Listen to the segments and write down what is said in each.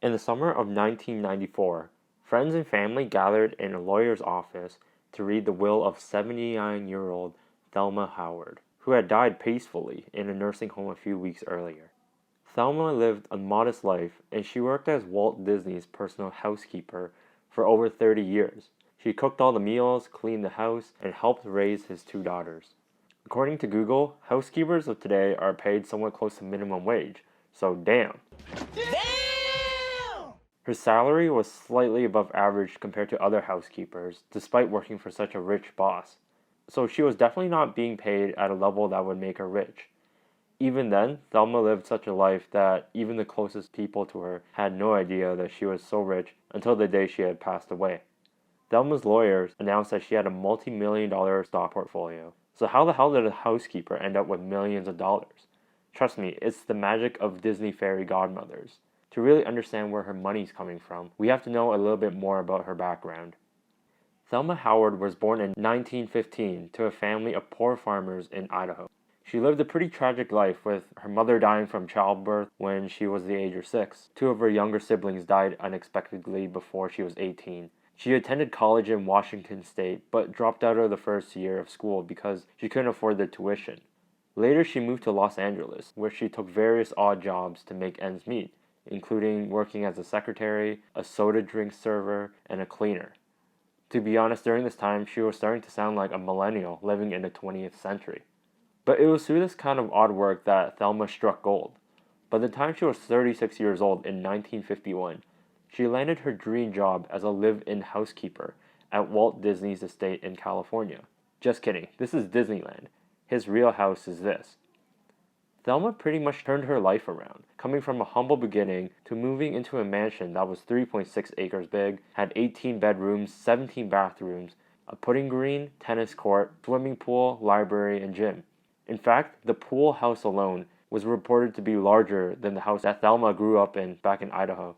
In the summer of 1994, friends and family gathered in a lawyer's office to read the will of 79-year-old Thelma Howard, who had died peacefully in a nursing home a few weeks earlier. Thelma lived a modest life, and she worked as Walt Disney's personal housekeeper for over 30 years. She cooked all the meals, cleaned the house, and helped raise his two daughters. According to Google, housekeepers of today are paid somewhat close to minimum wage, so damn. Her salary was slightly above average compared to other housekeepers, despite working for such a rich boss. So she was definitely not being paid at a level that would make her rich. Even then, Thelma lived such a life that even the closest people to her had no idea that she was so rich until the day she had passed away. Thelma's lawyers announced that she had a multi-million-dollar stock portfolio. So how the hell did a housekeeper end up with millions of dollars? Trust me, it's the magic of Disney fairy godmothers. To really understand where her money's coming from, we have to know a little bit more about her background. Thelma Howard was born in 1915 to a family of poor farmers in Idaho. She lived a pretty tragic life, with her mother dying from childbirth when she was the age of 6. Two of her younger siblings died unexpectedly before she was 18. She attended college in Washington State, but dropped out of the first year of school because she couldn't afford the tuition. Later, she moved to Los Angeles, where she took various odd jobs to make ends meet, including working as a secretary, a soda drink server, and a cleaner. To be honest, during this time, she was starting to sound like a millennial living in the 20th century. But it was through this kind of odd work that Thelma struck gold. By the time she was 36 years old in 1951, she landed her dream job as a live-in housekeeper at Walt Disney's estate in California. Just kidding, this is Disneyland. His real house is this. Thelma pretty much turned her life around, coming from a humble beginning to moving into a mansion that was 3.6 acres big, had 18 bedrooms, 17 bathrooms, a putting green, tennis court, swimming pool, library, and gym. In fact, the pool house alone was reported to be larger than the house that Thelma grew up in back in Idaho.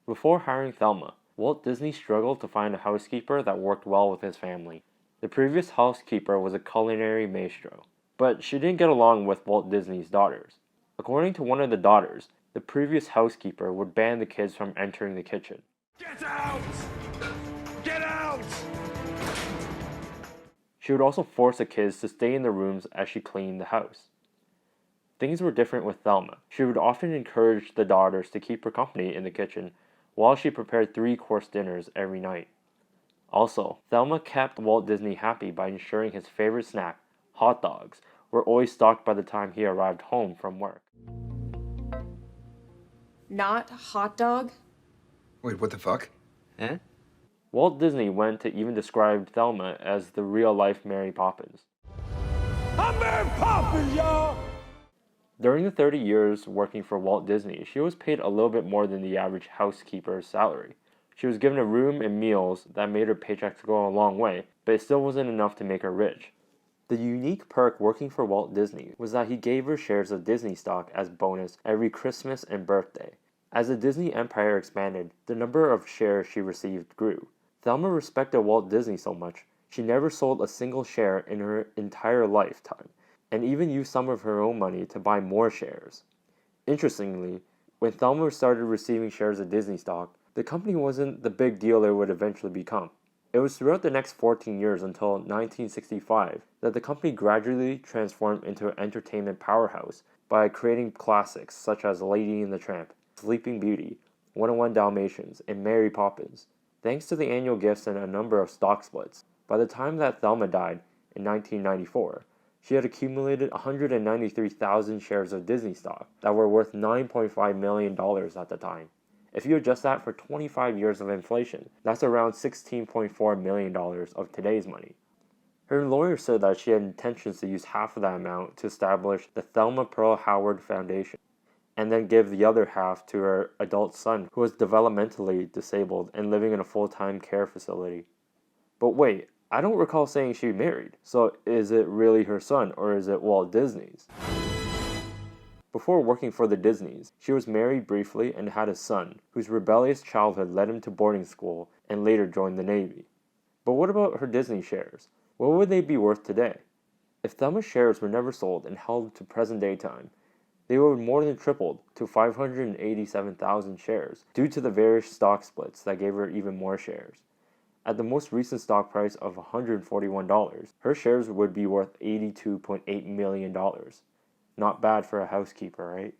Before hiring Thelma, Walt Disney struggled to find a housekeeper that worked well with his family. The previous housekeeper was a culinary maestro, but she didn't get along with Walt Disney's daughters. According to one of the daughters, the previous housekeeper would ban the kids from entering the kitchen. Get out! Get out! She would also force the kids to stay in the rooms as she cleaned the house. Things were different with Thelma. She would often encourage the daughters to keep her company in the kitchen while she prepared 3-course dinners every night. Also, Thelma kept Walt Disney happy by ensuring his favorite snack, hot dogs, were always stocked by the time he arrived home from work. Not hot dog? Wait, what the fuck? Eh? Walt Disney went to even describe Thelma as the real-life Mary Poppins. I'm Mary Poppins, y'all! During the 30 years working for Walt Disney, she was paid a little bit more than the average housekeeper's salary. She was given a room and meals that made her paychecks go a long way, but it still wasn't enough to make her rich. The unique perk working for Walt Disney was that he gave her shares of Disney stock as bonus every Christmas and birthday. As the Disney empire expanded, the number of shares she received grew. Thelma respected Walt Disney so much, she never sold a single share in her entire lifetime, and even used some of her own money to buy more shares. Interestingly, when Thelma started receiving shares of Disney stock, the company wasn't the big deal it would eventually become. It was throughout the next 14 years until 1965 that the company gradually transformed into an entertainment powerhouse by creating classics such as Lady and the Tramp, Sleeping Beauty, 101 Dalmatians, and Mary Poppins. Thanks to the annual gifts and a number of stock splits, by the time that Thelma died in 1994, she had accumulated 193,000 shares of Disney stock that were worth $9.5 million at the time. If you adjust that for 25 years of inflation, that's around $16.4 million of today's money. Her lawyer said that she had intentions to use half of that amount to establish the Thelma Pearl Howard Foundation, and then give the other half to her adult son, who was developmentally disabled and living in a full-time care facility. But wait, I don't recall saying she married, so is it really her son, or is it Walt Disney's? Before working for the Disneys, she was married briefly and had a son, whose rebellious childhood led him to boarding school and later joined the Navy. But what about her Disney shares? What would they be worth today? If Thelma's shares were never sold and held to present-day time, they would have more than tripled to 587,000 shares due to the various stock splits that gave her even more shares. At the most recent stock price of $141, her shares would be worth $82.8 million. Not bad for a housekeeper, right?